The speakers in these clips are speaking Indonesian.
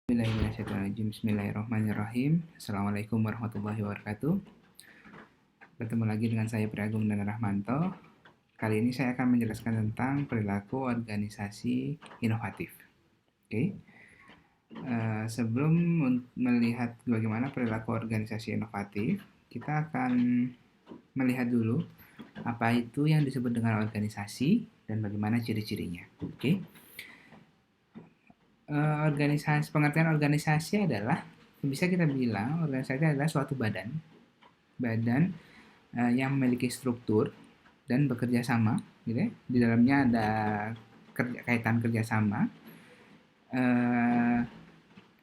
Bismillahirrahmanirrahim. Assalamualaikum warahmatullahi wabarakatuh. Bertemu lagi dengan saya Priagung dan Rahmanto. Kali ini saya akan menjelaskan tentang perilaku organisasi inovatif. Oke. Sebelum melihat bagaimana perilaku organisasi inovatif, kita akan melihat dulu apa itu yang disebut dengan organisasi dan bagaimana ciri-cirinya. Oke. Pengertian organisasi adalah, bisa kita bilang organisasi adalah suatu badan yang memiliki struktur dan bekerja sama, gitu ya. Di dalamnya ada kaitan kerjasama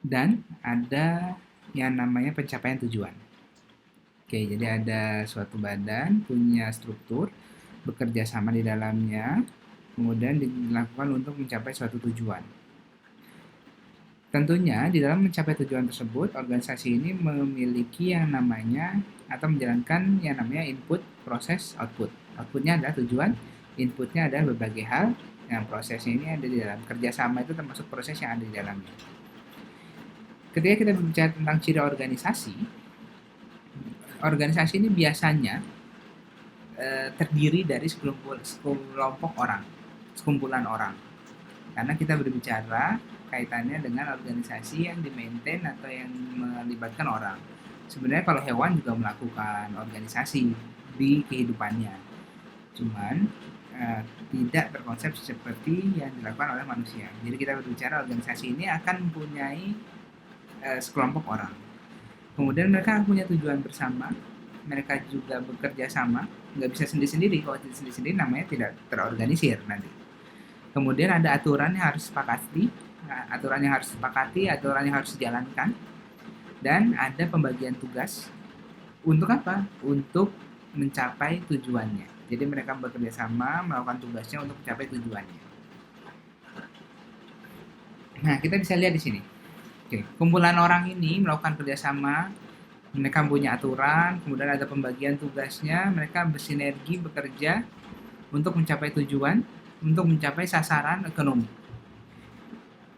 dan ada yang namanya pencapaian tujuan. Oke, jadi ada suatu badan punya struktur, bekerja sama di dalamnya, kemudian dilakukan untuk mencapai suatu tujuan. Tentunya di dalam mencapai tujuan tersebut, organisasi ini memiliki yang namanya atau menjalankan yang namanya input, proses, output. Outputnya adalah tujuan, inputnya adalah berbagai hal, yang prosesnya ini ada di dalam. Kerjasama itu termasuk proses yang ada di dalamnya. Ketika kita berbicara tentang ciri organisasi ini biasanya terdiri dari sekumpulan orang. Karena kita berbicara kaitannya dengan organisasi yang dimaintain atau yang melibatkan orang. Sebenarnya kalau hewan juga melakukan organisasi di kehidupannya, cuman tidak berkonsep seperti yang dilakukan oleh manusia. Jadi kita berbicara organisasi ini akan mempunyai sekelompok orang. Kemudian mereka punya tujuan bersama, mereka juga bekerja sama, nggak bisa sendiri-sendiri. Kalau sendiri-sendiri namanya tidak terorganisir nanti. Kemudian ada aturan yang harus disepakati, aturan yang harus dijalankan, dan ada pembagian tugas. Untuk apa? Untuk mencapai tujuannya. Jadi mereka bekerja sama melakukan tugasnya untuk mencapai tujuannya. Nah, kita bisa lihat di sini. Oke, kumpulan orang ini melakukan kerjasama, mereka punya aturan, kemudian ada pembagian tugasnya, mereka bersinergi bekerja untuk mencapai tujuan, untuk mencapai sasaran ekonomi.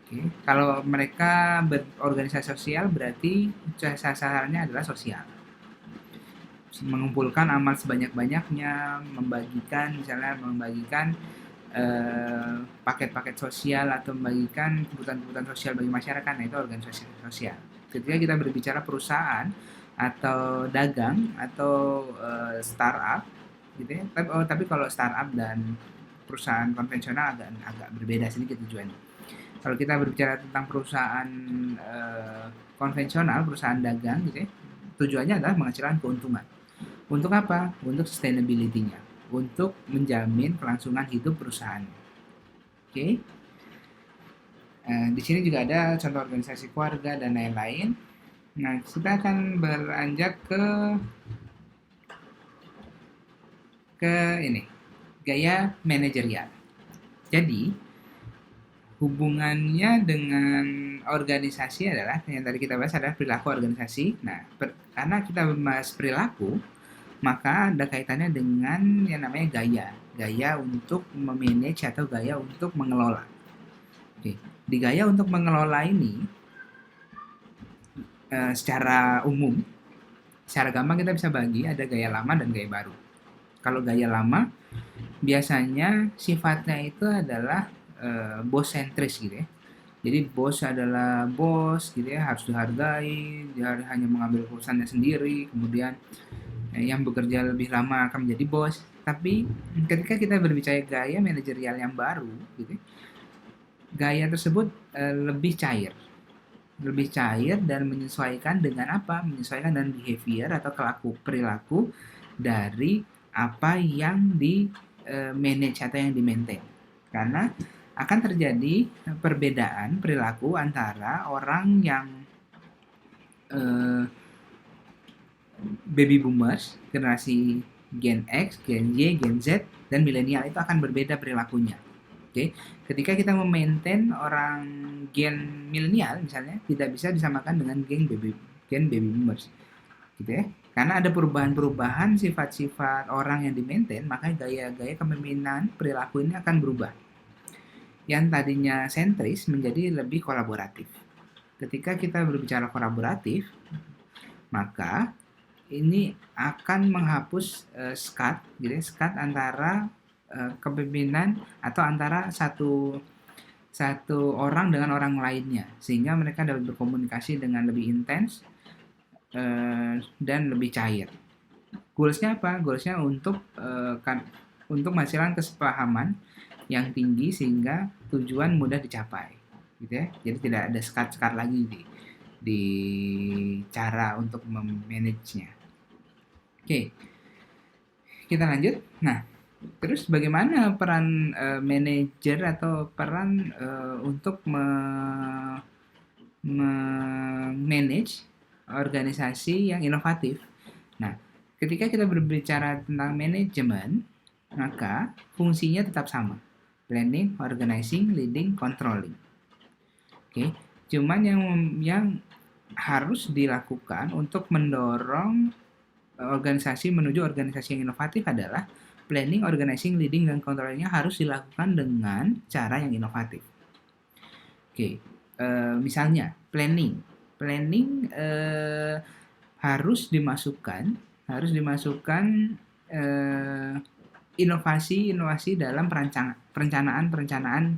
Oke. Kalau mereka berorganisasi sosial, berarti sasarannya adalah sosial. Mengumpulkan amal sebanyak-banyaknya, membagikan paket-paket sosial atau membagikan kebutuhan-kebutuhan sosial bagi masyarakat. Nah, itu organisasi sosial. Ketika kita berbicara perusahaan atau dagang atau startup, gitu ya. Tapi kalau startup dan perusahaan konvensional agak berbeda sedikit tujuannya. Kalau kita berbicara tentang perusahaan konvensional, perusahaan dagang, gitu ya, tujuannya adalah menghasilkan keuntungan. Untuk apa? Untuk sustainability-nya, untuk menjamin kelangsungan hidup perusahaan. Oke. Di sini juga ada contoh organisasi keluarga dan lain-lain. Nah, kita akan beranjak ke ini, gaya manajerial. Jadi, hubungannya dengan organisasi adalah, yang tadi kita bahas adalah perilaku organisasi. Nah, karena kita membahas perilaku, maka ada kaitannya dengan yang namanya gaya untuk memanage atau gaya untuk mengelola. Oke. Di gaya untuk mengelola ini, secara umum, secara gampang kita bisa bagi ada gaya lama dan gaya baru. Kalau gaya lama, biasanya sifatnya itu adalah bos sentris, gitu ya. Jadi bos adalah bos, gitu ya, harus dihargai, dia hanya mengambil urusannya sendiri, kemudian yang bekerja lebih lama akan menjadi bos. Tapi ketika kita berbicara gaya manajerial yang baru, gitu, gaya tersebut lebih cair dan menyesuaikan dengan apa? Menyesuaikan dengan behavior atau perilaku dari apa yang di manage atau yang di maintain. Karena akan terjadi perbedaan perilaku antara orang yang baby boomers, generasi Gen X, Gen Y, Gen Z, dan milenial itu akan berbeda perilakunya. Oke, ketika kita memaintain orang gen milenial misalnya, tidak bisa disamakan dengan gen baby boomers, gitu ya. Karena ada perubahan-perubahan sifat-sifat orang yang dimaintain, maka gaya-gaya kepemimpinan perilaku ini akan berubah. Yang tadinya sentris menjadi lebih kolaboratif. ketika kita berbicara kolaboratif, maka ini akan menghapus skat, gitu ya, skat antara kepemimpinan atau antara satu orang dengan orang lainnya, sehingga mereka dapat berkomunikasi dengan lebih intens dan lebih cair. Goalsnya apa? Goalsnya untuk menghasilkan kesepahaman yang tinggi sehingga tujuan mudah dicapai, gitu ya. Jadi tidak ada skat-skat lagi di cara untuk memanage-nya. Oke, kita lanjut. Nah, terus bagaimana peran manajer atau peran untuk manage organisasi yang inovatif? Nah, ketika kita berbicara tentang manajemen, maka fungsinya tetap sama. Planning, organizing, leading, controlling. Oke, cuman yang harus dilakukan untuk mendorong organisasi menuju organisasi yang inovatif adalah planning, organizing, leading, dan controlling-nya harus dilakukan dengan cara yang inovatif. Oke, misalnya planning harus dimasukkan inovasi dalam perencanaan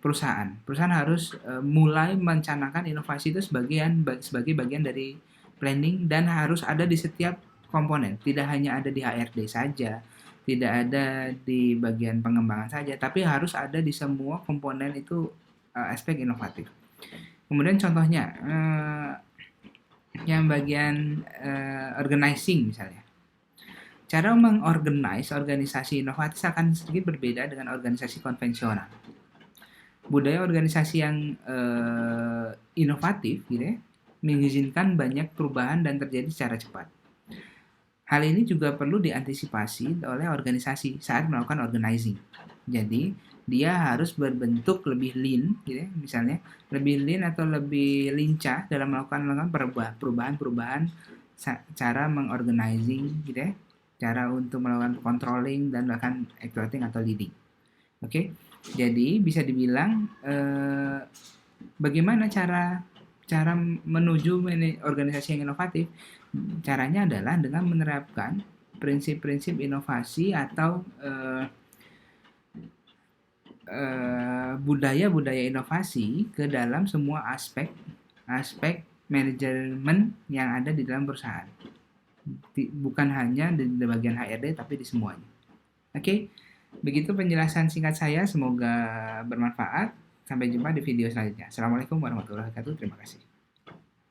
perusahaan. Perusahaan harus mulai merencanakan inovasi itu sebagai bagian dari planning dan harus ada di setiap komponen, tidak hanya ada di HRD saja, tidak ada di bagian pengembangan saja, tapi harus ada di semua komponen itu aspek inovatif. Kemudian contohnya yang bagian organizing misalnya. Cara mengorganize organisasi inovatif akan sedikit berbeda dengan organisasi konvensional. Budaya organisasi yang inovatif, gitu ya, mengizinkan banyak perubahan dan terjadi secara cepat. Hal ini juga perlu diantisipasi oleh organisasi saat melakukan organizing. Jadi, dia harus berbentuk lebih lean, gitu ya, misalnya lebih lean atau lebih lincah dalam melakukan perubahan cara mengorganizing, gitu ya, cara untuk melakukan controlling dan bahkan activating atau leading. Oke, jadi bisa dibilang bagaimana cara menuju organisasi yang inovatif? Caranya adalah dengan menerapkan prinsip-prinsip inovasi atau budaya-budaya inovasi ke dalam semua aspek manajemen yang ada di dalam perusahaan. Bukan hanya di bagian HRD tapi di semuanya. Oke, begitu penjelasan singkat saya, semoga bermanfaat. Sampai jumpa di video selanjutnya. Assalamualaikum warahmatullahi wabarakatuh. Terima kasih.